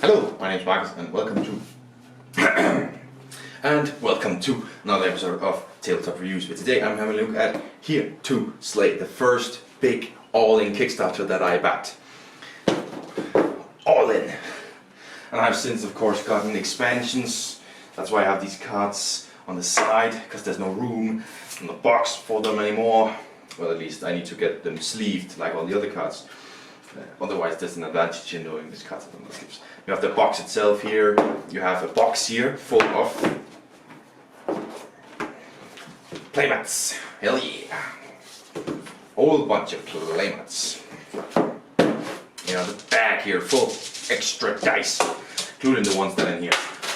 Hello, my name is Marcus and welcome to another episode of Tabletop Reviews. But today I'm having a look at Here to Slay, the first big all-in Kickstarter that I backed. All in. And I've since of course gotten expansions. That's why I have these cards on the side, because there's no room in the box for them anymore. Well, at least I need to get them sleeved like all the other cards. Otherwise there's an advantage in knowing these cards are on the sleeves. You have the box itself here. You have a box here full of playmats. Hell yeah! Whole bunch of playmats. You have a bag here full extra dice, including the ones that are in here.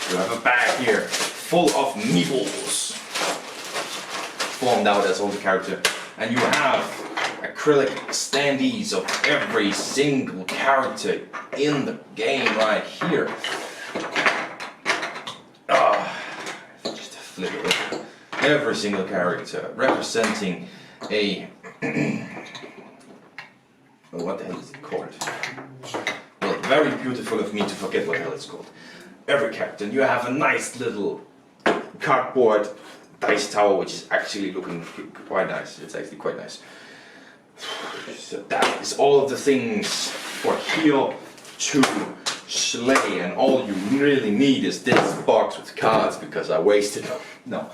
You have a bag here full of meeples, formed out as all the character, and you have acrylic standees of every single character in the game right here. Just flip it over. Every single character representing a well, what the hell is it called? Well, very beautiful of me to forget what the hell it's called. Every character. And you have a nice little cardboard dice tower, which is actually looking quite nice. It's actually quite nice. So that is all of the things for Here to Slay, and all you really need is this box with cards because I wasted them. No,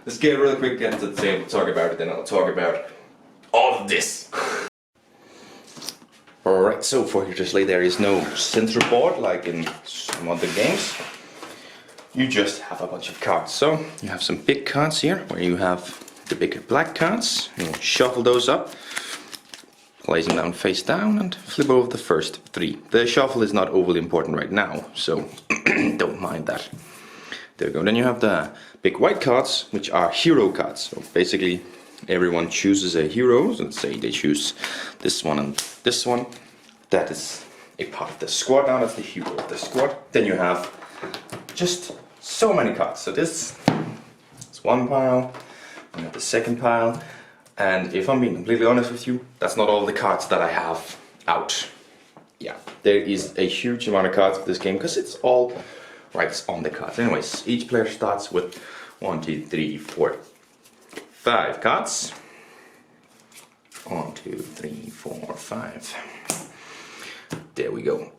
let's get real quick, get to the table, talk about it, then I'll talk about all of this. Alright, so for Here to Slay there is no center board like in some other games. You just have a bunch of cards. So you have some big cards here where you have the big black cards. You shuffle those up, place them down face down, and flip over the first three. The shuffle is not overly important right now, so don't mind that. There we go. Then you have the big white cards, which are hero cards. So basically everyone chooses a hero. So let's say they choose this one and this one. That is a part of the squad. Now that's the hero of the squad. Then you have just so many cards. So this is one pile, and you have the second pile. And if I'm being completely honest with you, that's not all the cards that I have out. Yeah, there is a huge amount of cards for this game because it's all right on the cards. Anyways, each player starts with 1, 2, 3, 4, 5 cards. 1, 2, 3, 4, 5. There we go.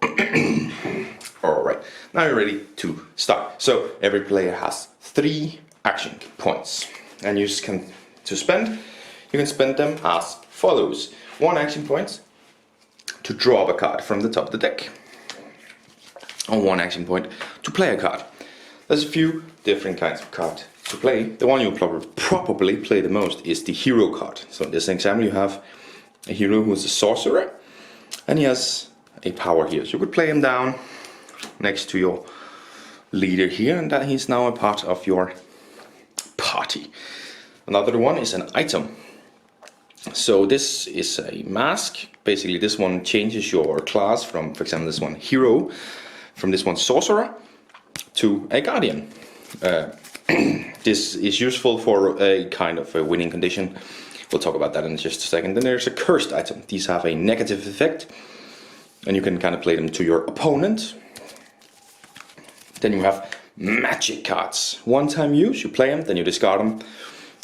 Alright, now you're ready to start. So every player has 3 action points, and you can you can spend them as follows. 1 action point to draw a card from the top of the deck, or 1 action point to play a card. There's a few different kinds of cards to play. The one you'll probably play the most is the hero card. So in this example you have a hero who is a sorcerer, and he has a power here. So you could play him down next to your leader here, and that he's now a part of your party. Another one is an item. So this is a mask. Basically this one changes your class from, for example, this one hero, from this one sorcerer to a guardian. This is useful for a kind of a winning condition. We'll talk about that in just a second. Then there's a cursed item. These have a negative effect, and you can kind of play them to your opponent. Then you have magic cards. 1-time use, you play them, then you discard them,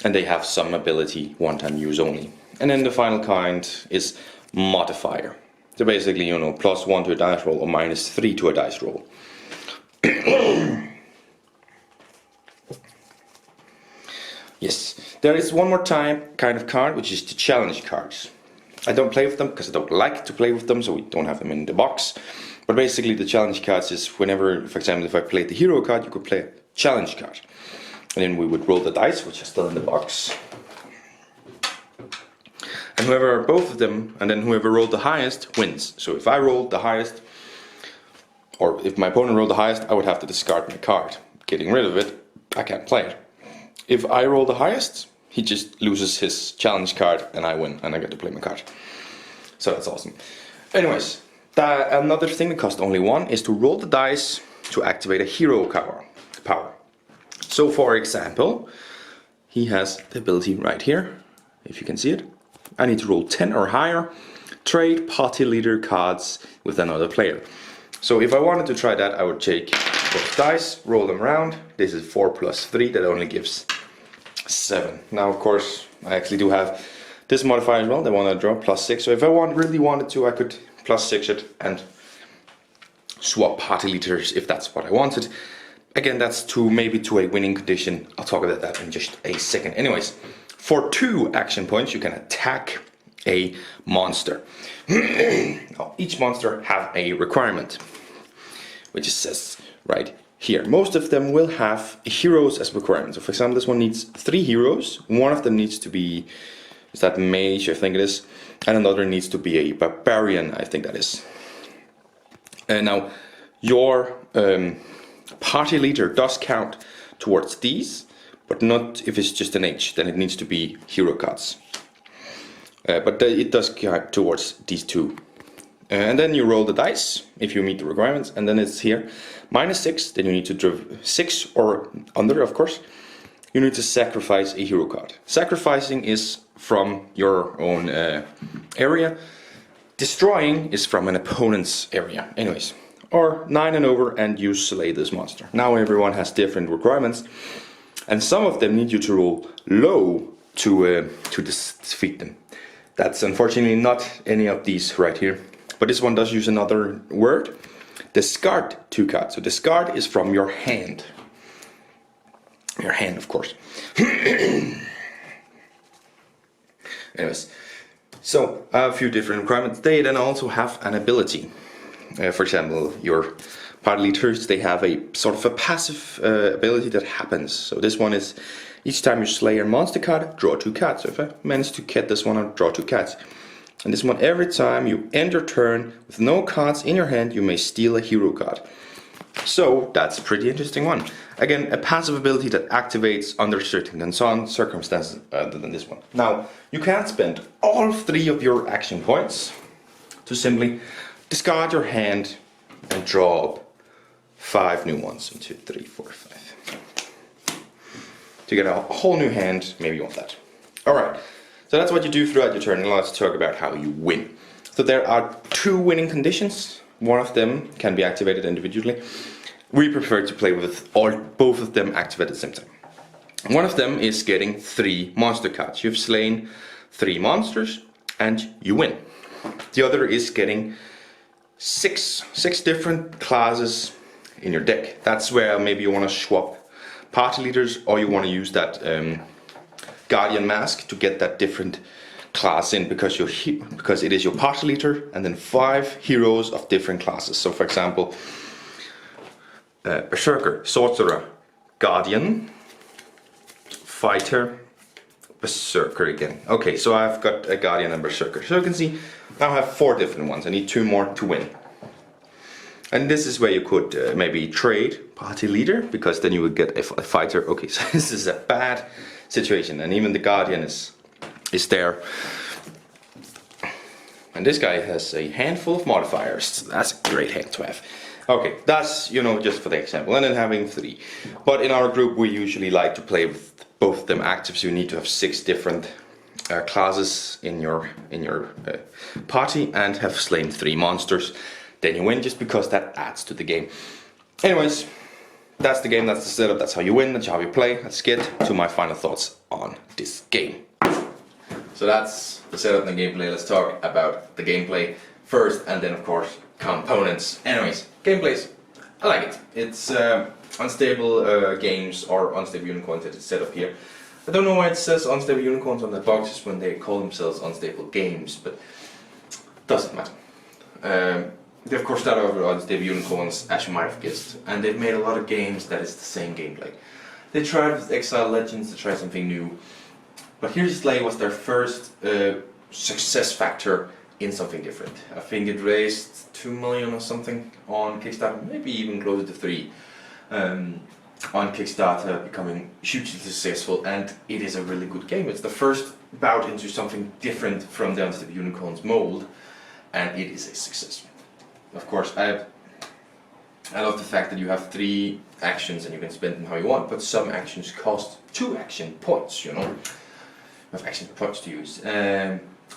and they have some ability, 1-time use only. And then the final kind is modifier. So basically, you know, +1 to a dice roll or -3 to a dice roll. Yes, there is one more kind of card, which is the challenge cards. I don't play with them because I don't like to play with them, so we don't have them in the box. But basically the challenge cards is whenever, for example, if I played the hero card, you could play a challenge card. And then we would roll the dice, which are still in the box. And both of them, and then whoever rolled the highest wins. So if I rolled the highest, or if my opponent rolled the highest, I would have to discard my card. Getting rid of it, I can't play it. If I roll the highest, he just loses his challenge card and I win, and I get to play my card. So that's awesome. Anyways, another thing that costs only 1 is to roll the dice to activate a hero power. So for example, he has the ability right here, if you can see it. I need to roll 10 or higher, trade party leader cards with another player. So if I wanted to try that, I would take both dice, roll them around. This is 4 plus 3, that only gives 7. Now of course I actually do have this modifier as well, the one I draw, plus 6. So if I really wanted to, I could plus 6 it and swap party leaders if that's what I wanted. Again, that's maybe to a winning condition. I'll talk about that in just a second. Anyways, for 2 action points you can attack a monster. Now, each monster have a requirement, which says right here. Most of them will have heroes as requirements. So for example, this one needs 3 heroes. One of them needs to be, is that mage, I think it is, and another needs to be a barbarian, I think that is. Now, your party leader does count towards these, but not if it's just an H, then it needs to be hero cards. But it does count towards these 2. And then you roll the dice if you meet the requirements, and then it's here -6. Then you need to draw 6 or under, of course. You need to sacrifice a hero card. Sacrificing is from your own area. Destroying is from an opponent's area. Anyways, or 9 and over, and you slay this monster. Now everyone has different requirements, and some of them need you to roll low to defeat them. That's unfortunately not any of these right here. But this one does use another word. Discard 2 cards. So discard is from your hand. Your hand, of course. Anyways, so I have a few different requirements. They then also have an ability. For example, your party leaders, they have a sort of a passive ability that happens. So this one is, each time you slay a monster card, draw 2 cards. So if I manage to get this one, I'll draw 2 cards. And this one, every time you end your turn with no cards in your hand, you may steal a hero card. So that's a pretty interesting one. Again, a passive ability that activates under certain circumstances other than this one. Now, you can spend all 3 of your action points to simply discard your hand and draw up 5 new ones. 1, 2, 3, 4, 5. To get a whole new hand, maybe you want that. Alright, so that's what you do throughout your turn. Now let's talk about how you win. So there are 2 winning conditions. One of them can be activated individually. We prefer to play with both of them activated at the same time. One of them is getting 3 monster cards. You've slain 3 monsters and you win. The other is getting 6 different classes in your deck. That's where maybe you want to swap party leaders, or you want to use that Guardian mask to get that different class in, because it is your party leader and then 5 heroes of different classes. So for example, Berserker, Sorcerer, Guardian, Fighter, Berserker again. Okay, so I've got a Guardian and Berserker. So you can see now I have 4 different ones. I need 2 more to win. And this is where you could maybe trade party leader, because then you would get a fighter. Okay, so this is a bad situation, and even the Guardian is there. And this guy has a handful of modifiers. That's a great hand to have. Okay, that's, you know, just for the example. And then having 3. But in our group we usually like to play with both of them active, so you need to have 6 different classes in your party and have slain 3 monsters. Then you win, just because that adds to the game. Anyways, that's the game, that's the setup, that's how you win, that's how you play. Let's get to my final thoughts on this game. So that's the setup and the gameplay. Let's talk about the gameplay first, and then of course components. Anyways, gameplays, I like it. It's unstable games or unstable unicorns that is set up here. I don't know why it says unstable unicorns on the boxes when they call themselves unstable games, but doesn't matter. They of course start over unstable unicorns, as you might have guessed, and they've made a lot of games that is the same gameplay. They tried with Exile Legends to try something new, but Here's Slay was their first success factor in something different. I think it raised 2 million or something on Kickstarter, maybe even closer to 3 on Kickstarter, becoming hugely successful, and it is a really good game. It's the first bout into something different from the Unstable Unicorns mold, and it is a success. Of course, I love the fact that you have 3 actions and you can spend them how you want, but some actions cost 2 action points, you know. You have action points to use.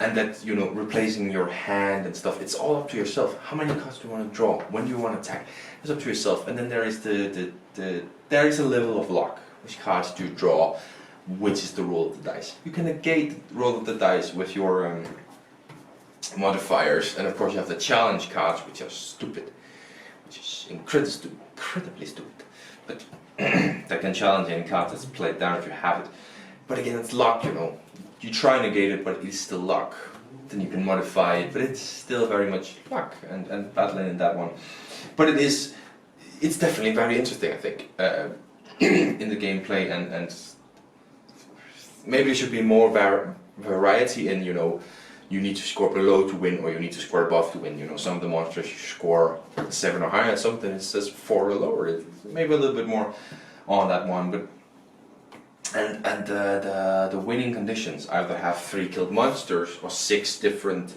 and that, you know, replacing your hand and stuff, it's all up to yourself. How many cards do you want to draw? When do you want to attack? It's up to yourself. And then there is there is a level of luck. Which cards do you draw? Which is the roll of the dice. You can negate the roll of the dice with your modifiers, and of course you have the challenge cards, which are stupid, which is incredibly stupid. But that can challenge any card that's played down if you have it. But again, it's luck, you know. You try and negate it, but it's still luck. Then you can modify it, but it's still very much luck and battling in that one. But it's definitely very interesting, I think, in the gameplay, and maybe there should be more variety in, you know, you need to score below to win, or you need to score above to win. You know, some of the monsters you score 7 or higher, and something it says 4 or lower. It's maybe a little bit more on that one, but and the winning conditions either have 3 killed monsters or 6 different.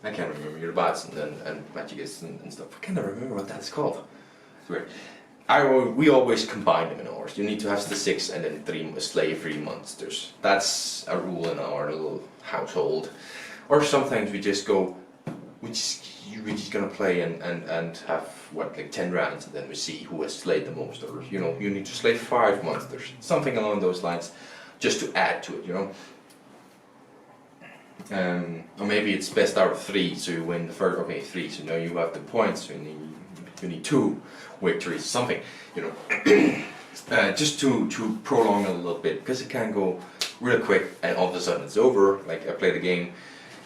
I can't remember your bats and magicus and stuff. I can't remember what that's called. It's weird. We always combine them in ours. You need to have the 6 and then slay 3 monsters. That's a rule in our little household. Or sometimes we just go, we're just gonna play and have what, like 10 rounds, and then we see who has slayed the most. Or, you know, you need to slay 5 monsters, something along those lines, just to add to it, you know. Or maybe it's best out of 3, so you win the first. Okay, 3, so now you have the points. So you need 2 victories, something, you know, just to prolong a little bit, because it can go real quick and all of a sudden it's over. Like I played a game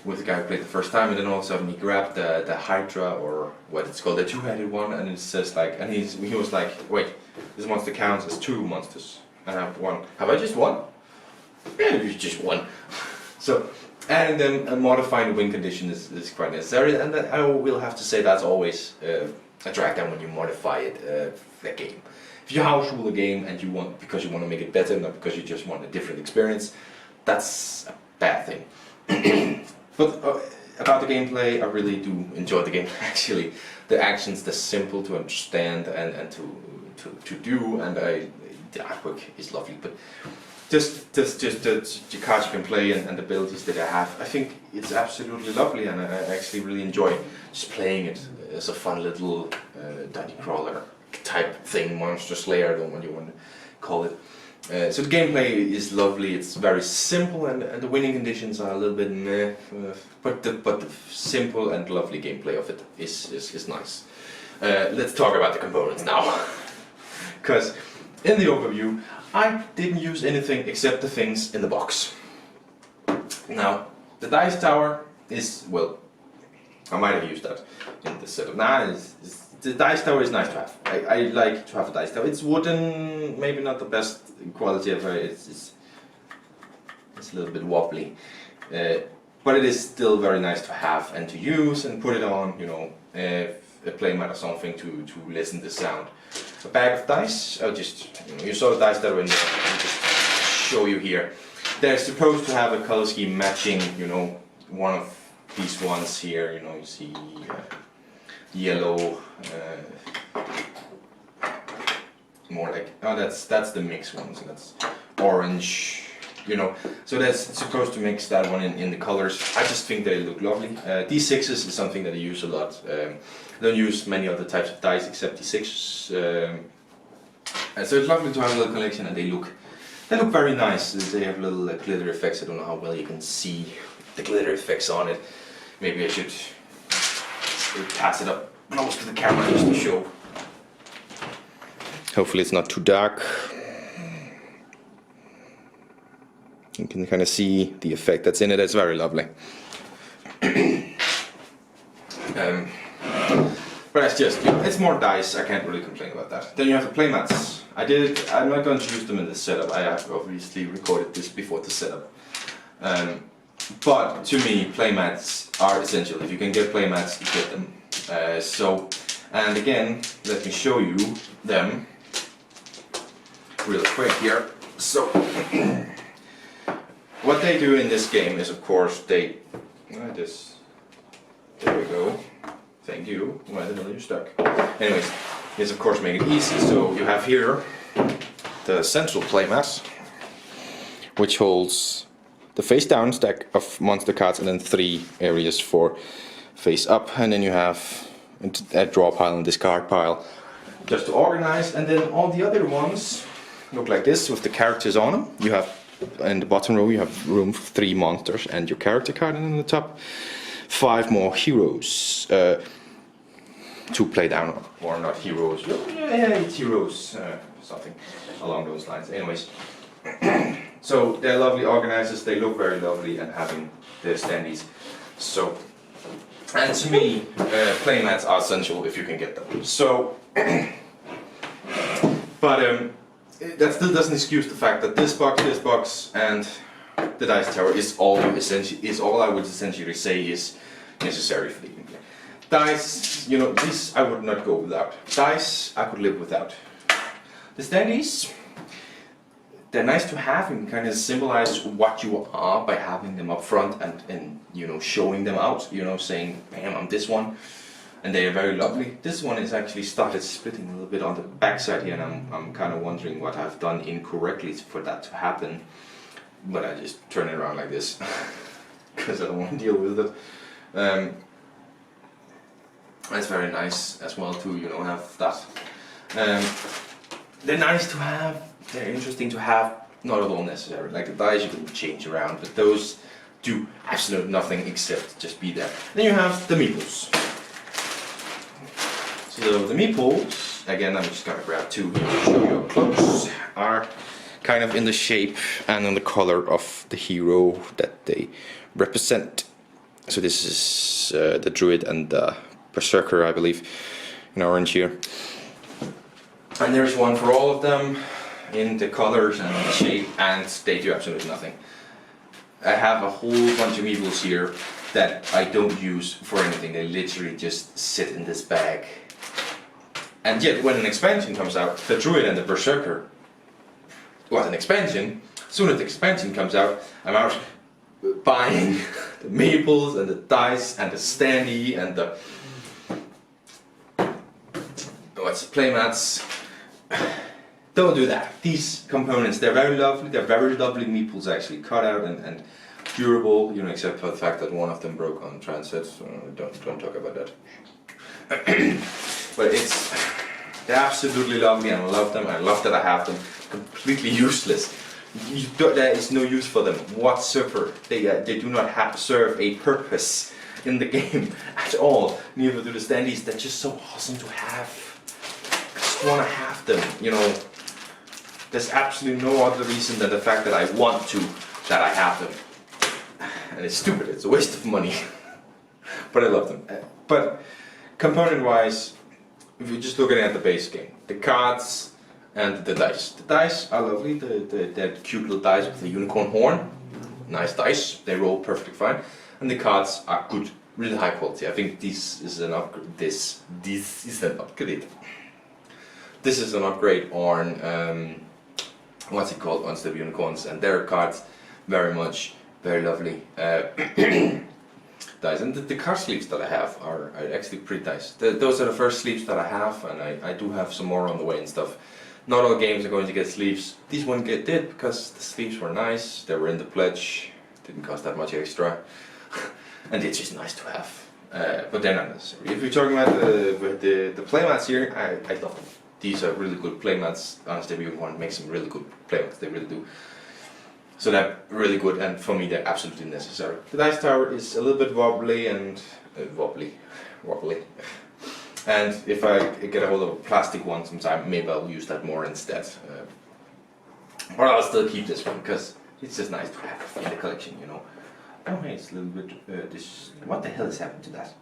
with a guy who played the first time, and then all of a sudden he grabbed the Hydra, or what it's called, the 2-headed one, and it says like, and he was like, wait, this monster counts as 2 monsters, and I have 1. Have I just won? Yeah, you just won. So, and then modifying the win condition is quite necessary, and I will have to say that's always a drag down when you modify it, the game. If you house rule a game and you want, because you want to make it better, not because you just want a different experience, that's a bad thing. But about the gameplay, I really do enjoy the game. Actually, the actions, they're simple to understand and to do, and the artwork is lovely. But just the cards you can play and the abilities that I have, I think it's absolutely lovely, and I actually really enjoy just playing it as a fun little dungeon crawler type thing, monster slayer, I don't know what you want to call it. So the gameplay is lovely. It's very simple, and the winning conditions are a little bit meh, but the simple and lovely gameplay of it is nice. Let's talk about the components now, because in the overview I didn't use anything except the things in the box. Now the dice tower is, well, I might have used that in the setup. The dice tower is nice to have. I like to have a dice tower. It's wooden, maybe not the best quality of it. It's a little bit wobbly, but it is still very nice to have and to use and put it on. You know, a playmat or something to listen to sound. A bag of dice. I'll just, you saw the dice tower in there. I'll just show you here. They're supposed to have a color scheme matching. You know, one of these ones here. You know, you see. Yellow, more like, oh, that's the mixed one, so that's orange, you know, so that's supposed to mix that one in the colors. I just think they look lovely. D6s is something that I use a lot. I don't use many other types of dice except D6s, so it's lovely to have a little collection, and they look very nice. They have little glitter effects. I don't know how well you can see the glitter effects on it. Maybe I should pass it up close to the camera just to show. Hopefully it's not too dark. You can kind of see the effect that's in it. It's very lovely. But it's just, you know, it's more dice. I can't really complain about that. Then you have the playmats. I'm not going to use them in the setup. I have obviously recorded this before the setup. But to me, playmats are essential. If you can get playmats, you get them. And again, let me show you them real quick here. So, what they do in this game is, of course, there we go. Thank you. Why the hell are you stuck? Anyways, is of course make it easy. So you have here the central playmat, which holds the face down stack of monster cards, and then 3 areas for face up, and then you have a draw pile and discard pile just to organize, and then all the other ones look like this with the characters on them. You have in the bottom row you have room for 3 monsters and your character card, and in the top 5 more heroes to play down, or not heroes, yeah, it's heroes, something along those lines. Anyways, so they're lovely organizers, they look very lovely, and having the standees. So, and to me, playmats are essential if you can get them. So, but that still doesn't excuse the fact that this box, and the dice tower is all I would essentially say is necessary for the game. Dice, you know, this I would not go without. Dice, I could live without. The standees, they're nice to have and kind of symbolize what you are by having them up front and you know, showing them out, you know, saying, bam, I'm this one. And they are very lovely. This one is actually started splitting a little bit on the back side here, and I'm kind of wondering what I've done incorrectly for that to happen. But I just turn it around like this because I don't want to deal with it. It's very nice as well to, you know, have that. They're nice to have, they're interesting to have, not at all necessary. Like the dice you can change around, but those do absolutely nothing except just be there. Then you have the meeples. So the meeples, again I'm just gonna grab 2 here to show you up close, are kind of in the shape and in the color of the hero that they represent. So this is the druid and the berserker, I believe, in orange here. And there's one for all of them in the colors and the shape, and they do absolutely nothing. I have a whole bunch of meeples here that I don't use for anything. They literally just sit in this bag. And yet when an expansion comes out, the druid and the berserker was an expansion. As soon as the expansion comes out, I'm out buying the meeples and the dice and the standee and the playmats. Don't do that. These components, they're very lovely. They're very lovely meeples, actually cut out and durable. You know, except for the fact that one of them broke on transit. So don't talk about that. But they're absolutely lovely, and I love them. I love that I have them. Completely useless. There is no use for them whatsoever. They do not serve a purpose in the game at all. Neither do the standees. They're just so awesome to have. I just want to have them. You know, there's absolutely no other reason than the fact that I want to, that I have them. And it's stupid. It's a waste of money. But I love them. But component-wise, if you're just looking at the base game, the cards and the dice. The dice are lovely, they're cute little dice with a unicorn horn. Nice dice, they roll perfectly fine. And the cards are good, really high quality. I think this is an upgrade. This is an upgrade. This is an upgrade on, what's it called, on the unicorns, and their cards very lovely. Dice. And the card sleeves that I have are actually pretty nice. Those are the first sleeves that I have, and I do have some more on the way and stuff. Not all games are going to get sleeves. These one did because the sleeves were nice, they were in the pledge, didn't cost that much extra, and it's just nice to have. But they're not necessary. If you're talking about the playmats here, I love them. These are really good playmats. Honestly, we want to make some really good playmats, they really do. So they're really good, and for me they're absolutely necessary. The dice tower is a little bit wobbly and wobbly. And if I get a hold of a plastic one sometime, maybe I'll use that more instead. But I'll still keep this one because it's just nice to have in the collection, you know. Oh hey, it's a little bit this. What the hell has happened to that?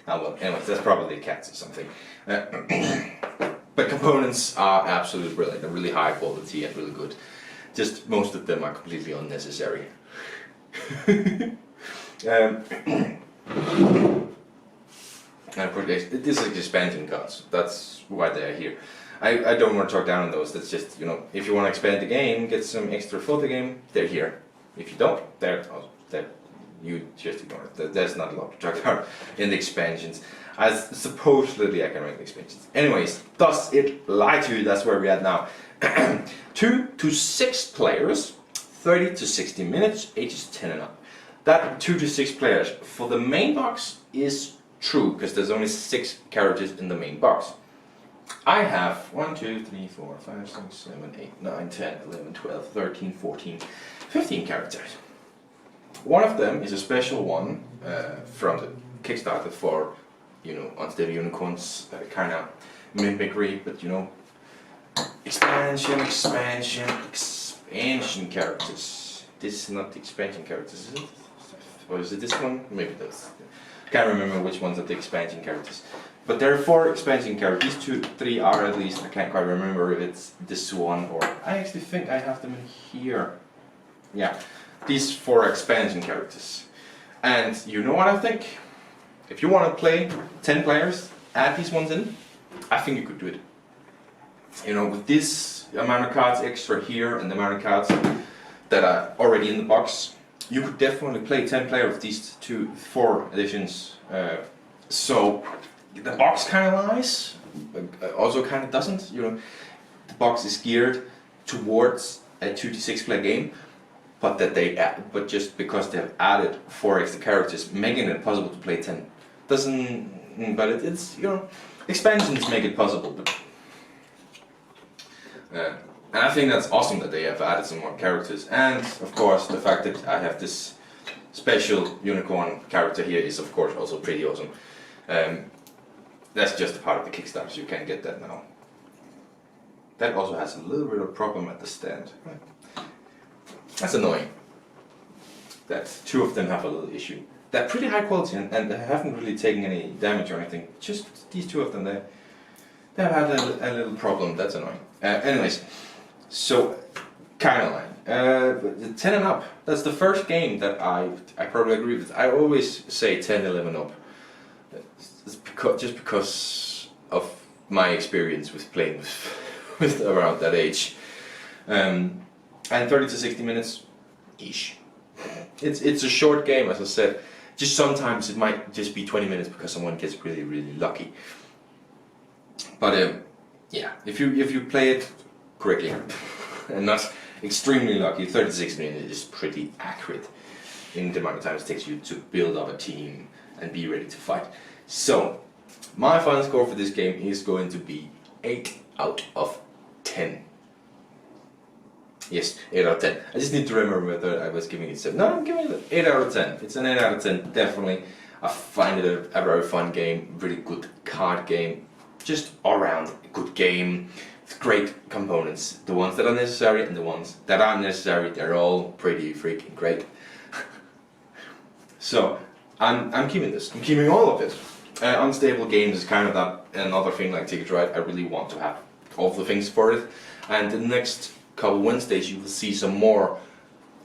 Oh well, anyways, that's probably cats or something. But components are absolutely brilliant. They're really high quality and really good. Just most of them are completely unnecessary. And this is expansion cards. That's why they're here. I don't want to talk down on those. That's just, you know, if you want to expand the game, get some extra for the game, they're here. If you don't, you just ignore it. There's not a lot to talk about in the expansions. As supposedly I can rank the expansions. Anyways, does it lie to you? That's where we're at now. 2 to 6 players, 30 to 60 minutes, ages 10 and up. That 2 to 6 players for the main box is true, because there's only 6 characters in the main box. I have 1, 2, 3, 4, 5, 6, 7, 8, 9, 10, 11, 12, 13, 14, 15 characters. One of them is a special one from the Kickstarter for, you know, Unstable Unicorns, kind of mimicry, but you know, expansion characters. This is not the expansion characters, is it? Or is it this one? Maybe that's. Can't remember which ones are the expansion characters. But there are 4 expansion characters. These 2, 3 are at least. I can't quite remember if it's this one or. I actually think I have them in here. Yeah, these 4 expansion characters. And you know what I think? If you want to play 10 players, add these ones in. I think you could do it. You know, with this amount of cards extra here and the amount of cards that are already in the box, you could definitely play 10 players of these 4 editions. So the box kind of lies, also kind of doesn't. You know, the box is geared towards a 2 to 6 player game, but but just because they have added 4 extra characters, making it possible to play 10 doesn't. But it's you know, expansions make it possible. But and I think that's awesome that they have added some more characters, and of course the fact that I have this special unicorn character here is of course also pretty awesome. That's just a part of the Kickstarter, so you can get that now. That also has a little bit of problem at the stand. That's annoying. That 2 of them have a little issue. They're pretty high quality and they haven't really taken any damage or anything. Just these 2 of them, they've had a little problem. That's annoying. Anyways, so kind of line. 10 and up. That's the first game that I probably agree with. I always say 10, 11 up. It's just because of my experience with playing with around that age. And 30 to 60 minutes ish. It's a short game, as I said. Just sometimes it might just be 20 minutes because someone gets really, really lucky. But yeah, if you play it correctly and not extremely lucky, 30 to 60 minutes is pretty accurate in the amount of time it takes you to build up a team and be ready to fight. So my final score for this game is going to be 8 out of 10. Yes, 8 out of 10. I just need to remember whether I was giving it 7. No, I'm giving it 8 out of 10. It's an 8 out of 10, definitely. I find it a very fun game, really good card game. Just all around a good game with great components. The ones that are necessary and the ones that aren't necessary, they're all pretty freaking great. So I'm keeping this. I'm keeping all of it. Unstable games is kind of another thing like Ticket Ride. I really want to have all the things for it. And the next couple Wednesdays you will see some more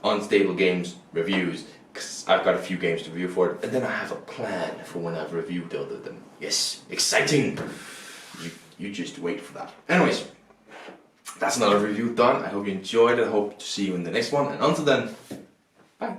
Unstable Games reviews, because I've got a few games to review for it, and then I have a plan for when I've reviewed all of them. Yes, exciting! You just wait for that. Anyways, that's another review done. I hope you enjoyed it. I hope to see you in the next one, and until then, bye!